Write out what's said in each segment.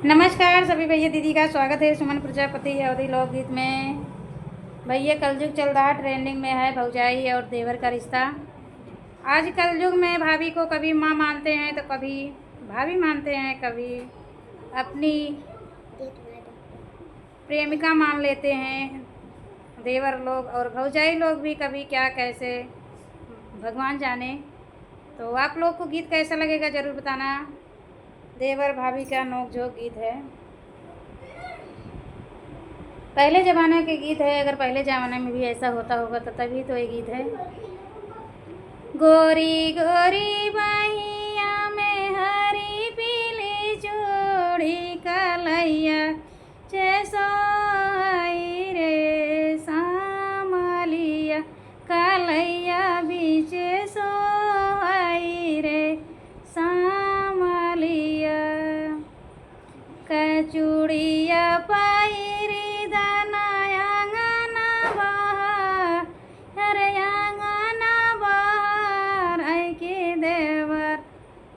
नमस्कार सभी भैया दीदी का स्वागत है सुमन प्रजापति अवधि लोकगीत में। भैया कलयुग चल रहा ट्रेंडिंग में है भौजाई और देवर का रिश्ता। आज कलयुग में भाभी को कभी माँ मानते हैं तो कभी भाभी मानते हैं, कभी अपनी प्रेमिका मान लेते हैं देवर लोग, और भौजाई लोग भी कभी क्या कैसे भगवान जाने। तो आप लोग को गीत कैसा लगेगा ज़रूर बताना। देवर भाभी का नोक-झोंक गीत है, पहले ज़माने के गीत है। अगर पहले ज़माने में भी ऐसा होता होगा तो तभी तो ये गीत है। गोरी गोरी बहिया में हरी पीली चूड़ी कलैया जैसो आई रे सामलिया कलैया बीचे सो आई रे सामलिया कचूड़िया पायरी दानाया गाना बहार हरे गाना बहार आई के देवर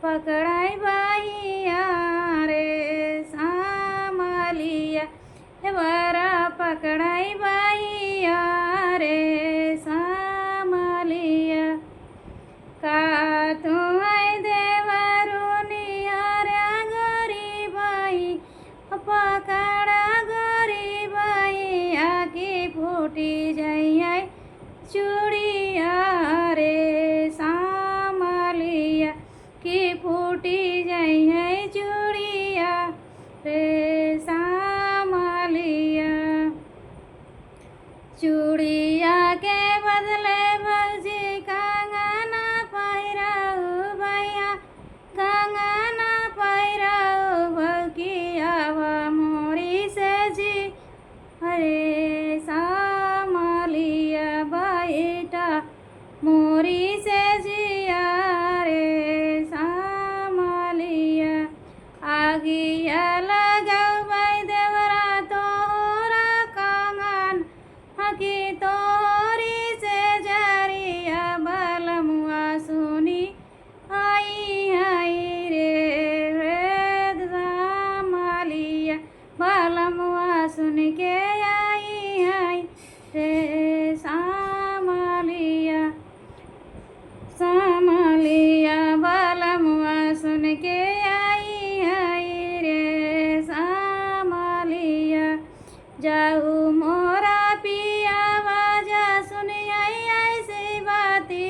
पकड़ाई बहिया रे सामलिया देवरा पकड़ाई बहिया रे सामलिया का तू आई देवरू निहारा गोरी बाई पकड़ा गोरी बाई आगे फूटी जाइए चूड़िया रे सामलिया की फूटी जाइए चूड़िया रे सामलिया चूड़िया के बदले भौजी कंगना पहिराऊ भैया कंगना पहिराऊ भौकियावा मोरी से जी अरे सामलिया बेटा मोरी से जिया रे सामलिया आगिया लगाऊ भाई देवरा तोहरा कंगन हकी तोहरी से जरिया बलमुआ सुनी आई आई रे सामलिया बलमुआ सुन के आई आई रे सामलिया सामलिया बलमुआ सुन के आई आई रे सामलिया जाऊ मोरा पिया बाजा सुन आई ऐसी बाती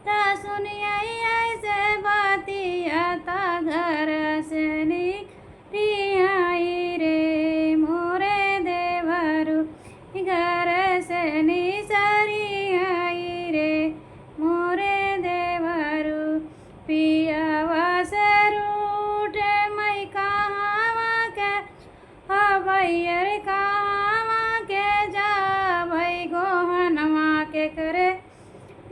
ता सुन आई ऐसे बाती आता घर से निकली आई रे मोरे देवरू घर से निसरी आई रे मोरे देवरू पियावा से रूठ मैं कहाँ के हवैयर कहाँ के जा भाई गोहनवा के करे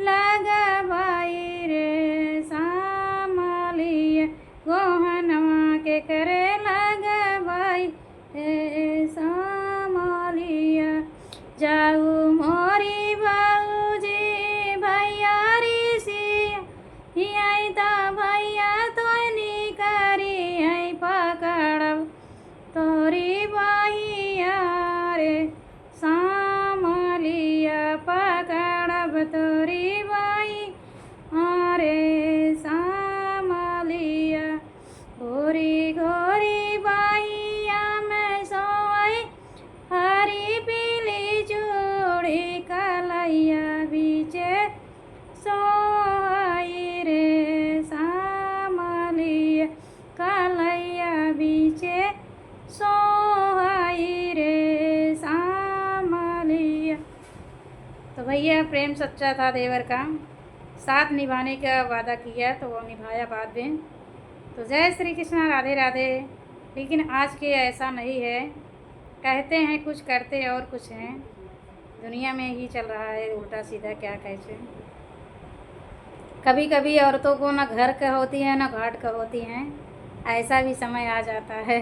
लगा भाई रे सामलिया गोहनवा के करे लगा भाई रे सामलिया जाऊ मोरी बाऊजी भैया ऋषि आई ता भैया तो निकारी आई पकड़ब तोरी बहिया रे सामलिया पकड़ब तोरी बही रे सामलिया गोरी गोरी बहिया में सोई हरी पीली चूड़ी कलैया बीचे सोई रे सामलिया कलैया बीचे सोई रे सामलिया। तो भैया प्रेम सच्चा था देवर का, साथ निभाने का वादा किया तो वो निभाया बाद में। तो जय श्री कृष्णा, राधे राधे। लेकिन आज के ऐसा नहीं है, कहते हैं कुछ करते और कुछ हैं। दुनिया में ही चल रहा है उल्टा सीधा क्या कैसे। कभी कभी औरतों को ना घर का होती है ना घाट का होती हैं, ऐसा भी समय आ जाता है।